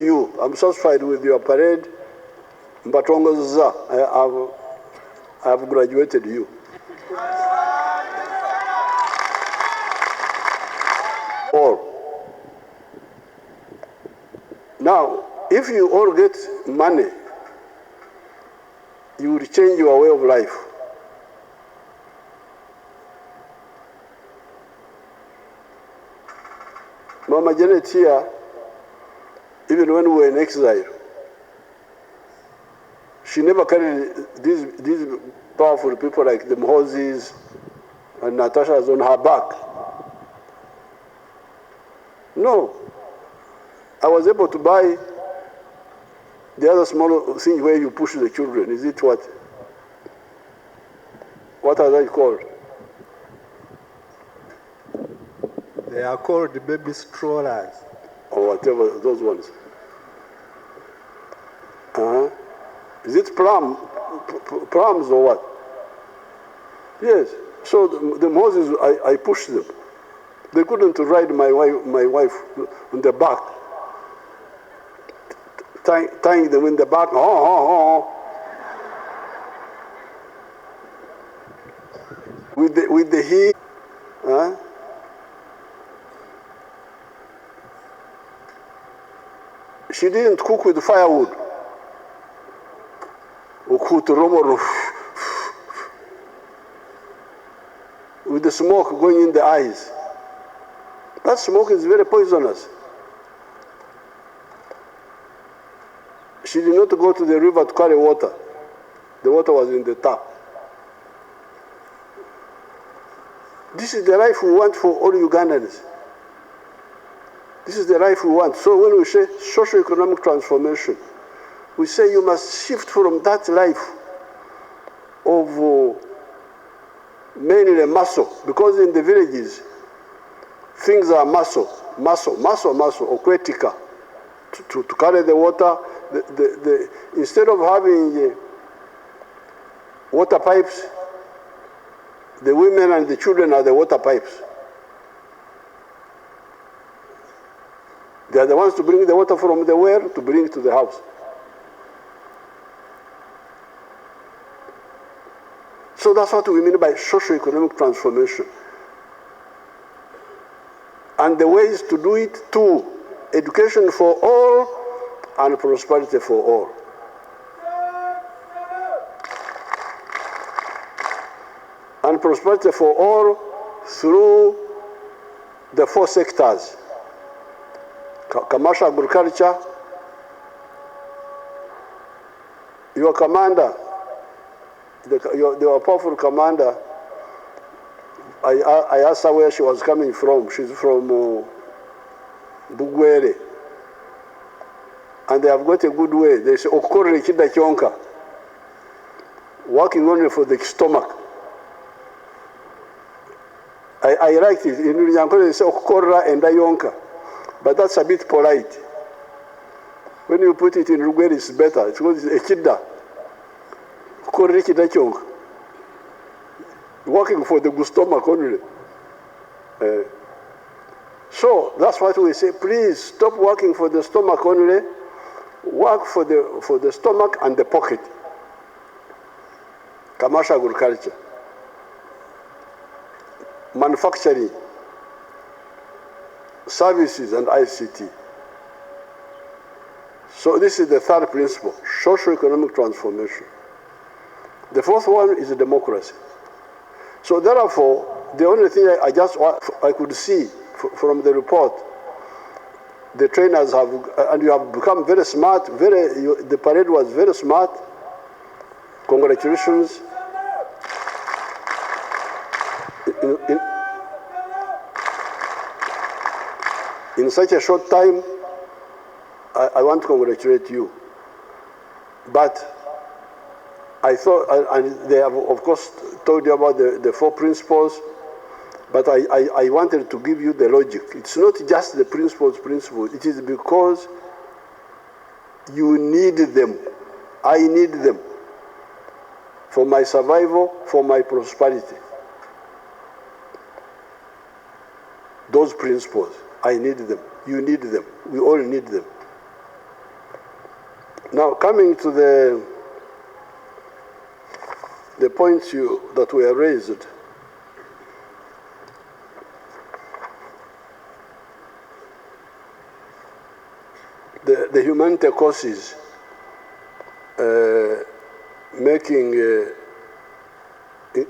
You, I'm satisfied with your parade. Mbatongoza, I have graduated you. All. Now, if you all get money, you will change your way of life. Mama Janet here, even when we were in exile, she never carried these powerful people like the Moses and Natasha's on her back. No. I was able to buy the other small thing where you push the children. Is it what? What are they called? They are called baby strollers. Or whatever, those ones. Is it prams or what? Yes. So the Moses, I pushed them. They couldn't ride my wife on the back. Tying them in the back. With the heat. She didn't cook with firewood. With the smoke going in the eyes. That smoke is very poisonous. She did not go to the river to carry water. The water was in the tap. This is the life we want for all Ugandans. This is the life we want. So when we say socio-economic transformation, we say you must shift from that life of mainly muscle, because in the villages, things are muscle, okwetika, to carry the water. Instead of having water pipes, the women and the children are the water pipes. They are the ones to bring the water from the well to bring to the house. So that's what we mean by socio-economic transformation. And the ways to do it, two: education for all and prosperity for all. And prosperity for all through the four sectors: commercial, agriculture. Your commander, your powerful commander, I asked her where she was coming from. She's from Bugwere. And they have got a good way. They say, Okore Kida Kionka. Working only for the stomach. I liked it. In Nyankole they say Okora and Ayonka. But that's a bit polite. When you put it in Rugwere, it's better. It's called Ekida. Okore Kida Kionka. Working for the stomach only. So that's what we say. Please stop working for the stomach only. Work for the stomach and the pocket. Commercial agriculture. Manufacturing. Services and ICT. So this is the third principle, socio-economic transformation. The fourth one is democracy. So therefore, the only thing I could see from the report, the trainers have, and you have become very smart, the parade was very smart. Congratulations. In such a short time, I want to congratulate you. But I thought, and they have of course told you about the four principles, but I wanted to give you the logic. It's not just the principles, it is because you need them. I need them for my survival, for my prosperity. Those principles, I need them, you need them, we all need them. Now, coming to the points that were raised, the humanitarian courses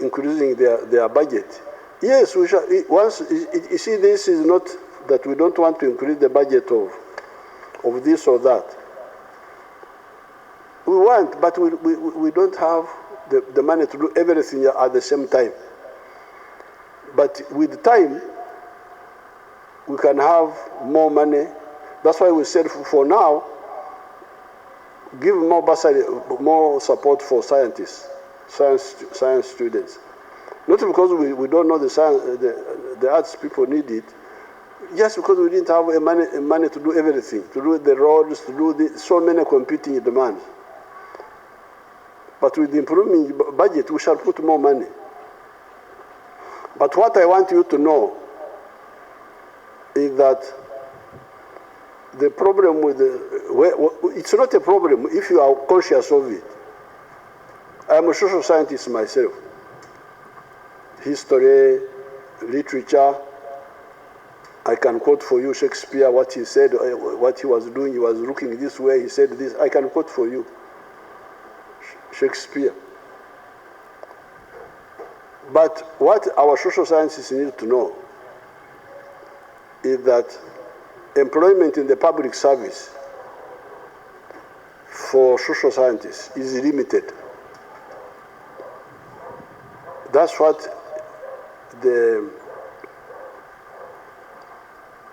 increasing their budget. Yes, we shall. Once you see, this is not that we don't want to increase the budget of this or that. We want, but we don't have the money to do everything at the same time. But with time, we can have more money. That's why we said for now, give more bursary, more support for scientists, science students. Not because we don't know the science, the arts people need it, just because we didn't have money to do everything, to do the roads, to do so many competing demands. But with the improving budget, we shall put more money. But what I want you to know is that the problem with it's not a problem if you are conscious of it. I am a social scientist myself. History, literature. I can quote for you Shakespeare, what he said, what he was doing. He was looking this way, he said this. I can quote for you Shakespeare. But what our social scientists need to know is that employment in the public service for social scientists is limited. That's what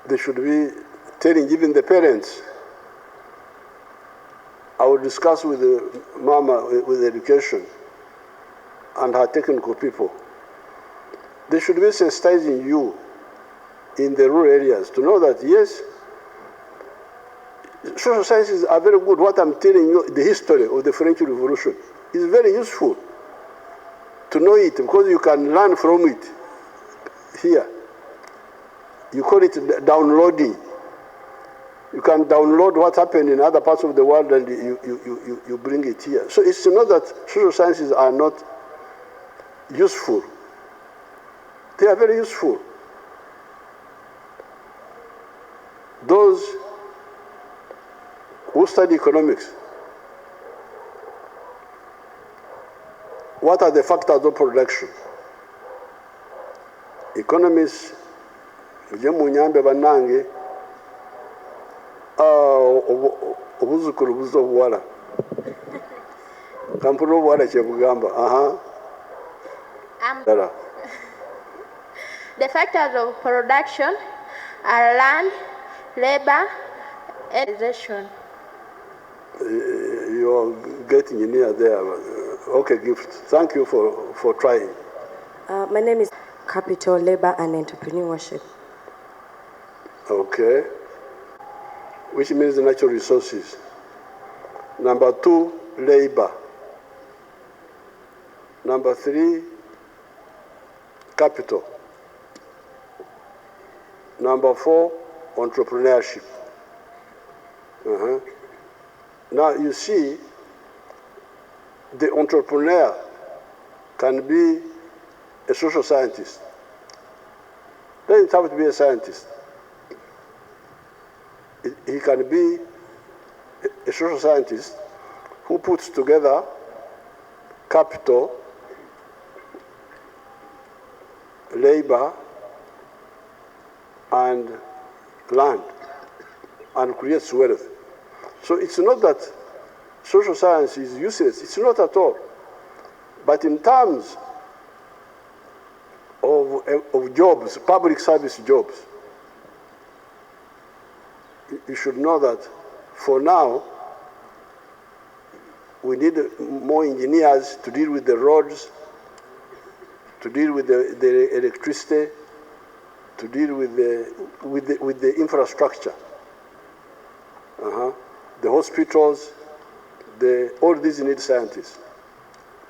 they should be telling even the parents. I will discuss with the mama with education and her technical people. They should be sensitizing you in the rural areas to know that yes, social sciences are very good. What I'm telling you, the history of the French Revolution is very useful to know it because you can learn from it here. You call it downloading. You can download what happened in other parts of the world and you bring it here. So it's not that social sciences are not useful. They are very useful. Those who study economics, what are the factors of production? Economists, mujye munyambe banange, obuzukulu buzobuwala. Kampuni obuwala kyebugamba. The factors of production are land, labor, and organization. You're getting near there. Okay, Gift. Thank you for trying. My name is Capital, Labor and Entrepreneurship. Okay. Which means natural resources. Number 2, labor. Number 3, capital. Number 4, entrepreneurship. Now you see, the entrepreneur can be a social scientist. Doesn't have to be a scientist. He can be a social scientist who puts together capital, labor, and land, and creates wealth. So it's not that social science is useless, it's not at all. But in terms of jobs, public service jobs, you should know that for now, we need more engineers to deal with the roads, to deal with the electricity, to deal with the infrastructure. The hospitals, all these need scientists.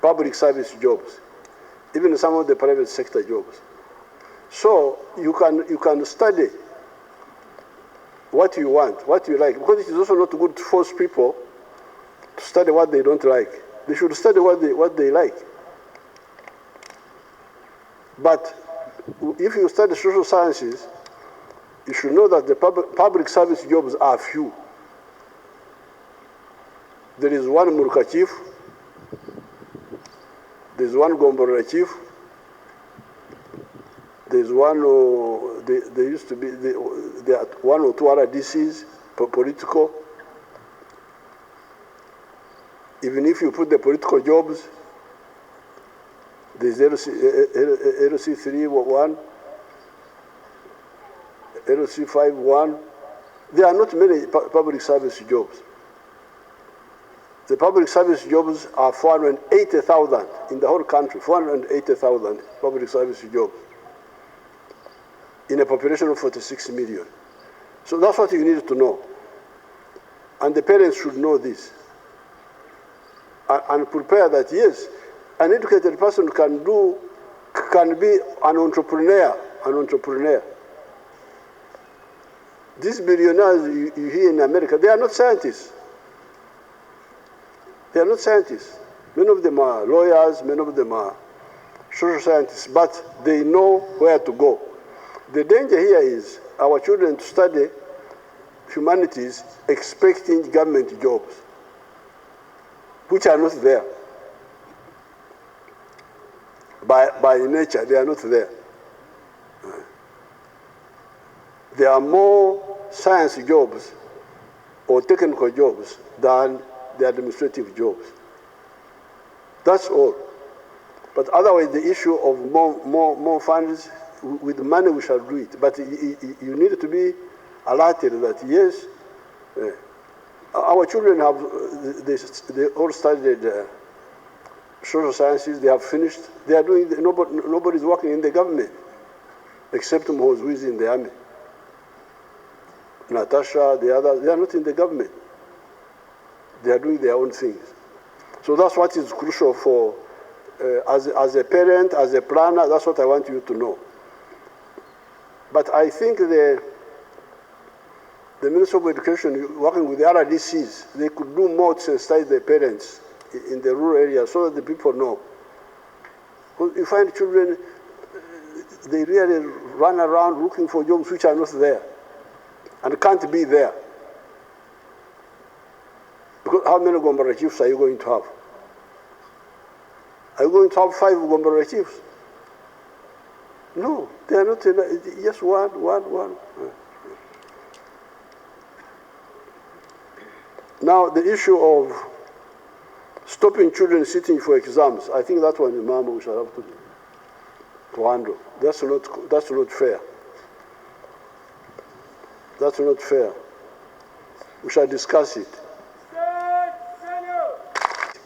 Public service jobs, even some of the private sector jobs. So you can study what you want, what you like, because it is also not good to force people to study what they don't like. They should study what they like. But if you study social sciences, you should know that the public service jobs are few. There is one Murka chief, there is one Gombora chief, there is one, there used to be, there are one or two other DCs, political. Even if you put the political jobs, there's LC31, LC51. There are not many public service jobs. The public service jobs are 480,000 in the whole country, 480,000 public service jobs in a population of 46 million. So that's what you need to know. And the parents should know this. And prepare that, yes, an educated person can be an entrepreneur. These billionaires you hear in America, they are not scientists. They are not scientists. Many of them are lawyers, many of them are social scientists, but they know where to go. The danger here is our children to study humanities expecting government jobs, which are not there. By nature, they are not there. There are more science jobs or technical jobs than the administrative jobs. That's all. But otherwise, the issue of more funds, with money we shall do it. But you need to be alerted that, yes, our children have, they all studied social sciences, they have finished. They are doing, nobody's working in the government, except those who is in the army. Natasha, the others, they are not in the government. They are doing their own things. So that's what is crucial for, as a parent, as a planner, that's what I want you to know. But I think the Minister of Education, working with the RDCs, they could do more to sensitize the parents in the rural areas so that the people know. Because you find children, they really run around looking for jobs which are not there and can't be there. Because how many Gombara chiefs are you going to have? Are you going to have 5 Gombara chiefs? No, they are not, just one. Now, the issue of stopping children sitting for exams, I think that one, Imam, we shall have to handle. That's not fair. That's not fair. We shall discuss it.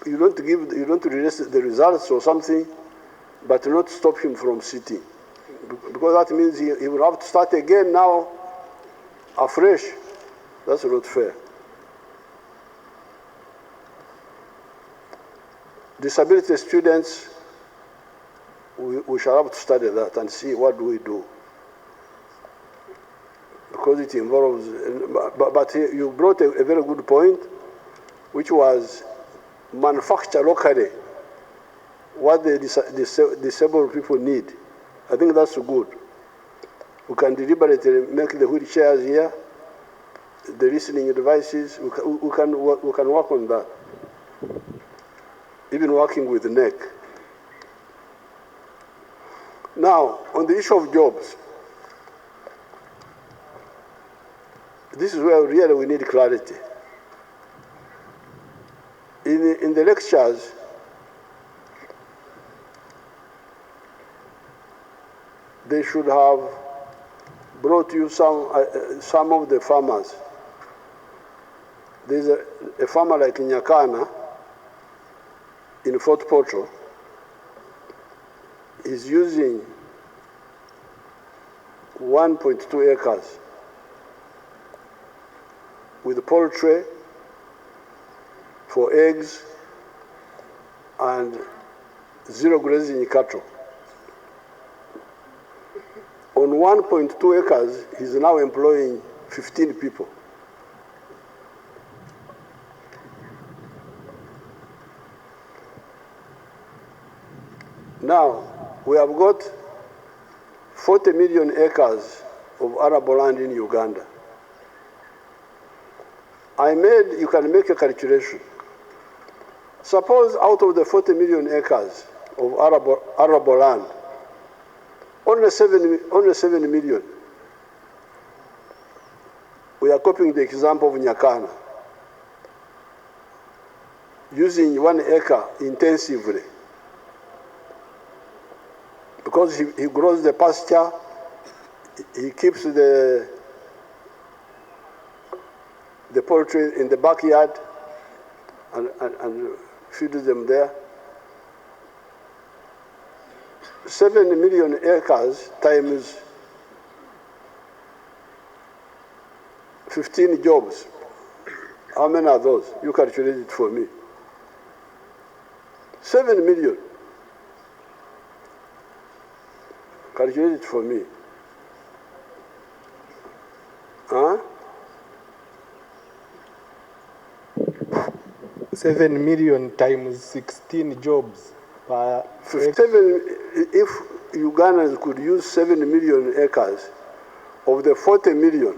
You don't release the results or something, but not stop him from sitting. Because that means he will have to start again now, afresh. That's not fair. Disability students, we shall have to study that and see what do we do. Because it involves, but you brought a very good point, which was manufacture locally what the disabled people need. I think that's good. We can deliberately make the wheelchairs here, the listening devices, we can work on that. Even working with the neck. Now, on the issue of jobs, this is where really we need clarity. In the lectures, they should have brought you some of the farmers. There's a farmer like Nyakana in Fort Portal. Is using 1.2 acres with poultry for eggs and 0 grazing cattle. On 1.2 acres, he's now employing 15 people. Now, we have got 40 million acres of arable land in Uganda. You can make a calculation. Suppose out of the 40 million acres of arable land, only 7 million. We are copying the example of Nyakana, using 1 acre intensively. Because he grows the pasture, he keeps the poultry in the backyard and feeds them there. 7 million acres times 15 jobs. How many are those? You calculate it for me. 7 million. Calculate it for me. Huh? 7 million times 16 jobs per 7, if Ugandans could use 7 million acres of the 40 million,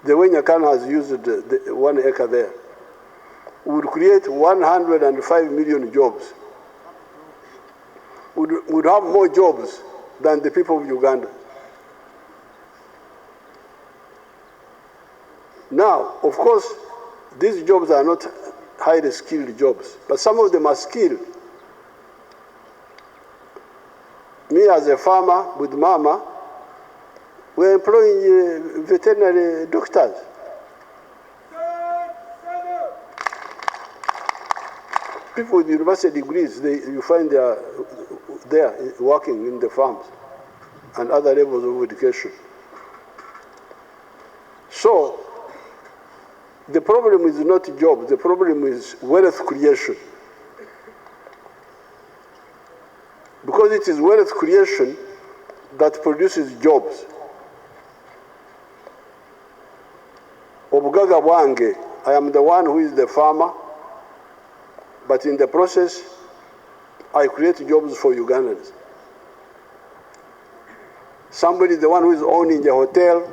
the way Nyakana has used the 1 acre there, would create 105 million jobs. Would have more jobs than the people of Uganda. Now, of course, these jobs are not highly skilled jobs, but some of them are skilled. Me as a farmer with Mama, we're employing veterinary doctors. People with university degrees, you find they are there working in the farms and other levels of education. So, the problem is not jobs, the problem is wealth creation. Because it is wealth creation that produces jobs. Obugaga bwange, I am the one who is the farmer, but in the process, I create jobs for Ugandans. Somebody is the one who is owning the hotel,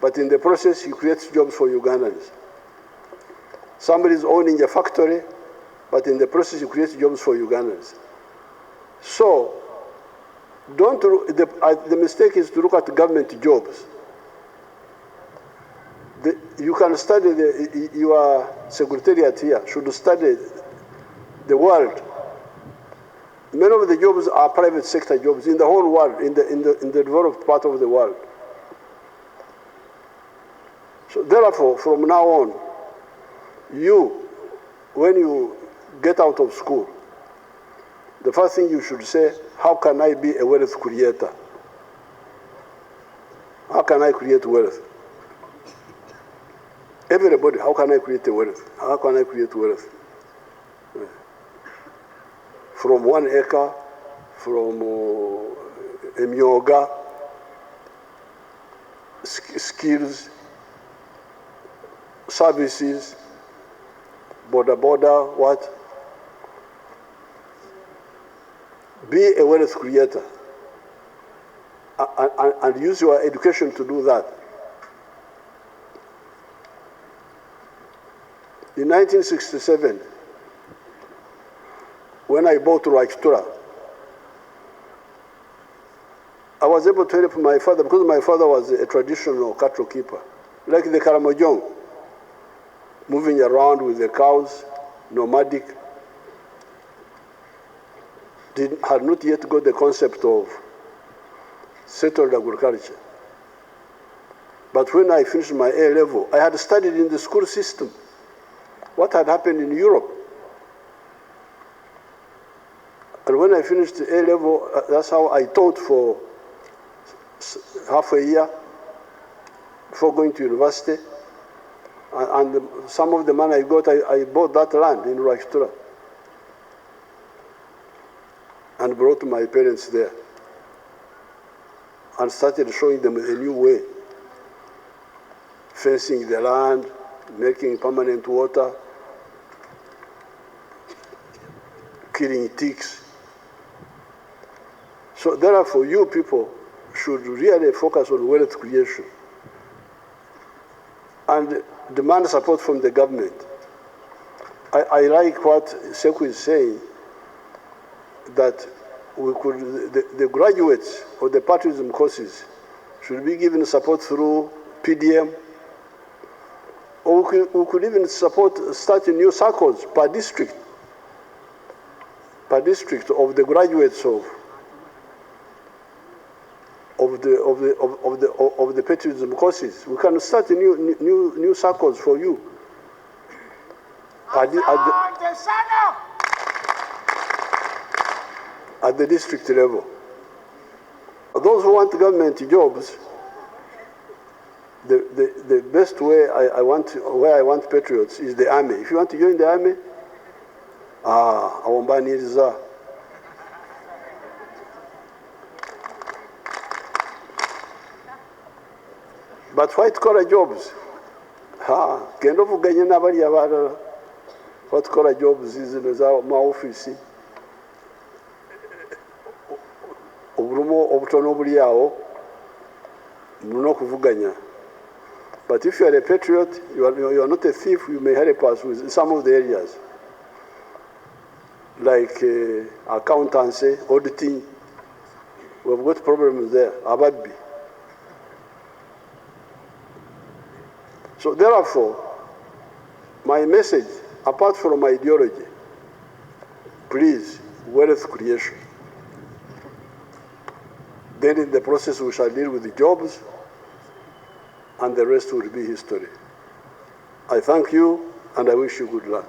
but in the process, he creates jobs for Ugandans. Somebody is owning a factory, but in the process, he creates jobs for Ugandans. So, the mistake is to look at government jobs. You can study, your secretariat here should study the world. Many of the jobs are private sector jobs in the whole world, in the developed part of the world. So therefore, from now on, when you get out of school, the first thing you should say, how can I be a wealth creator? How can I create wealth? Everybody, how can I create wealth? How can I create wealth? From 1 acre, from a myoga, skills, services, border, what? Be a wealth creator and use your education to do that. In 1967, when I bought Rwakitura, I was able to help my father because my father was a traditional cattle keeper, like the Karamojong, moving around with the cows, nomadic. Had not yet got the concept of settled agriculture. But when I finished my A level, I had studied in the school system what had happened in Europe. And when I finished the A level, that's how I taught for half a year before going to university. And some of the money I got, I bought that land in Rwakitura and brought my parents there and started showing them a new way, fencing the land, making permanent water, killing ticks. So therefore, you people should really focus on wealth creation and demand support from the government. I like what Sekou is saying, that we could, the graduates of the patriotism courses should be given support through PDM, or we could even support starting new circles per district of the graduates of the patriotism courses. We can start new circles for you at the district level. Those who want government jobs, the best way I want patriots is the army. If you want to join the army, awombaniriza. But white collar jobs, genda ovuganya n'abali abalala. White collar jobs zino za maofisi, obulumu obutono obuli awo mulina okuvuganya. But if you are a patriot, you are not a thief, you may help us with some of the areas, like accountancy, auditing. We've got problems there, ababbi. So therefore, my message, apart from my ideology, please, wealth creation. Then in the process we shall deal with the jobs, and the rest will be history. I thank you, and I wish you good luck.